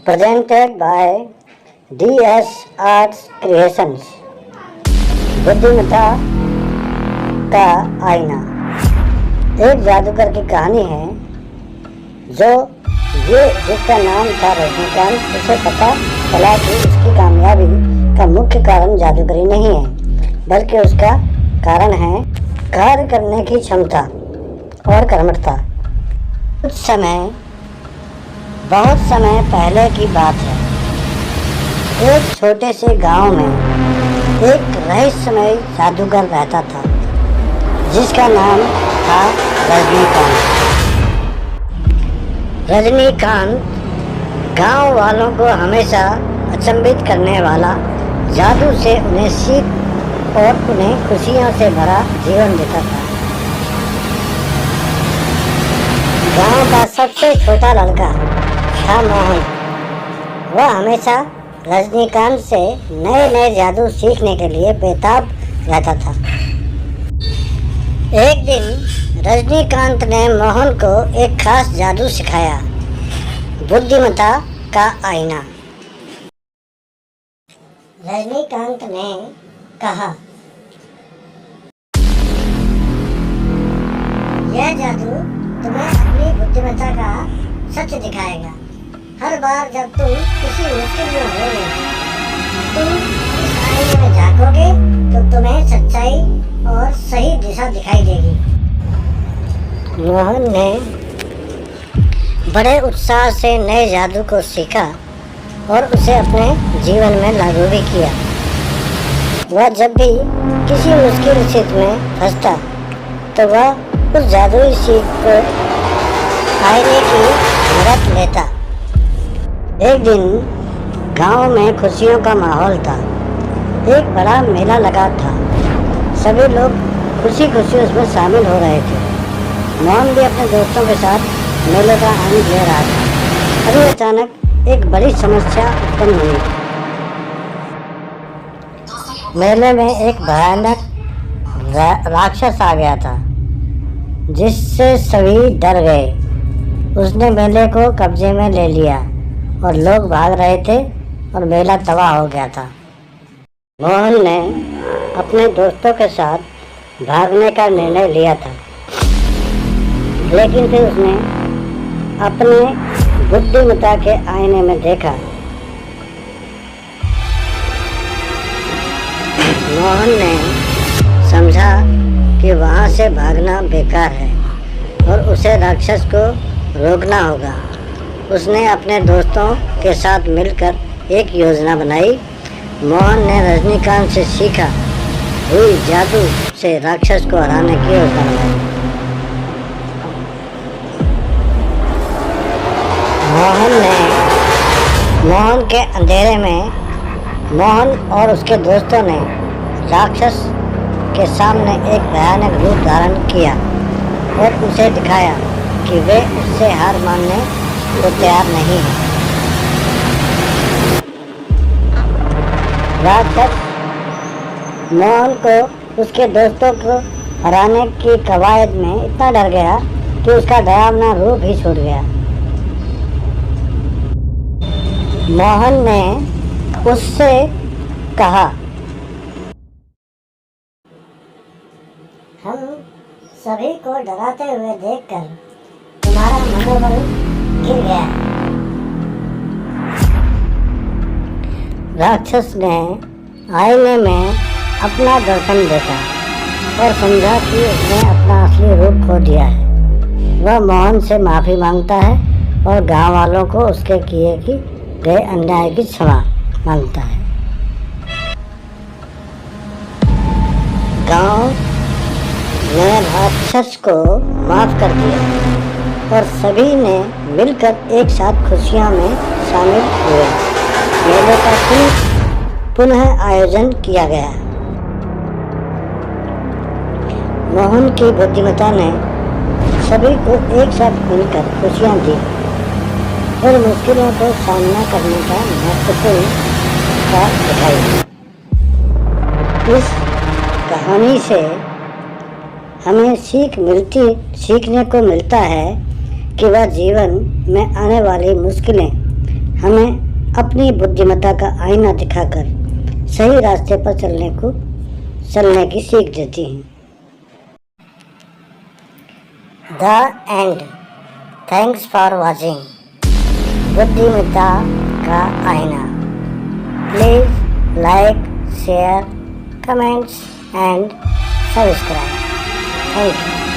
presented by DS Arts Creations। बुद्धिमत्ता का आईना एक जादूगर की कहानी है जिसका नाम था रजनीकांत। उसे पता चला कि उसकी कामयाबी का मुख्य कारण जादूगरी नहीं है, बल्कि उसका कारण है कार्य करने की क्षमता और कर्मठता। बहुत समय पहले की बात है। एक छोटे से गांव में एक रहस्यमय जादूगर रहता था जिसका नाम था रजनीकांत गांव वालों को हमेशा अचंभित करने वाला जादू से उन्हें सीख और उन्हें खुशियों से भरा जीवन देता था। गांव का सबसे छोटा लड़का था मोहन। वह हमेशा रजनीकांत से नए नए जादू सीखने के लिए बेताब रहता था। एक दिन रजनीकांत ने मोहन को एक खास जादू सिखाया, बुद्धिमत्ता का आईना। रजनीकांत ने कहा, यह जादू तुम्हें अपनी बुद्धिमत्ता का सच दिखाएगा। हर बार जब तुम किसी मुश्किल में होगे, तुम इस आईने में झांकोगे तो तुम्हें सच्चाई और सही दिशा दिखाई देगी। मोहन ने बड़े उत्साह से नए जादू को सीखा और उसे अपने जीवन में लागू भी किया। वह जब भी किसी मुश्किल स्थिति में फंसता तो वह उस जादुई सीख को आईने की मदद लेता। एक दिन गांव में खुशियों का माहौल था। एक बड़ा मेला लगा था। सभी लोग खुशी खुशी उसमें शामिल हो रहे थे। मोहन भी अपने दोस्तों के साथ मेले का आनंद ले रहा था। अभी अचानक एक बड़ी समस्या उत्पन्न हुई। मेले में एक भयानक राक्षस आ गया था जिससे सभी डर गए। उसने मेले को कब्जे में ले लिया और लोग भाग रहे थे और मेला तबाह हो गया था। मोहन ने अपने दोस्तों के साथ भागने का निर्णय लिया था, लेकिन फिर उसने अपने बुद्धिमत्ता के आईने में देखा। मोहन ने समझा कि वहाँ से भागना बेकार है और उसे राक्षस को रोकना होगा। उसने अपने दोस्तों के साथ मिलकर एक योजना बनाई। मोहन ने रजनीकांत से सीखा हुई जादू से राक्षस को हराने की योजना बनाई। मोहन के अंधेरे में मोहन और उसके दोस्तों ने राक्षस के सामने एक भयानक रूप धारण किया और उसे दिखाया कि वे उससे हार मानने को तैयार नहीं हैं। राक्षस मोहन को उसके दोस्तों को हराने की कवायद में इतना डर गया कि उसका डरावना रूप ही छूट गया। मोहन ने उससे कहा, हम सभी को डराते हुए देखकर तुम्हारा मनोबल गिर गया। राक्षस ने आईने में अपना दर्पण देखा और समझा कि उसने अपना असली रूप खो दिया है। वह मोहन से माफ़ी मांगता है और गांव वालों को उसके किए गए अन्याय की क्षमा मांगता है। गांव ने राक्षस को माफ कर दिया और सभी ने मिलकर एक साथ खुशियों में शामिल हुए। मेले का पुनः आयोजन किया गया। मोहन की बुद्धिमत्ता ने सभी को एक साथ मिलकर खुशियाँ दी और मुश्किलों को सामना करने का महत्वपूर्ण बात दिखाई। इस कहानी से हमें सीखने को मिलता है कि वह जीवन में आने वाली मुश्किलें हमें अपनी बुद्धिमत्ता का आईना दिखाकर सही रास्ते पर चलने की सीख देती हैं। The end. Thanks for watching बुद्धिमत्ता का आईना। Please like, share, comments and subscribe. Thank you.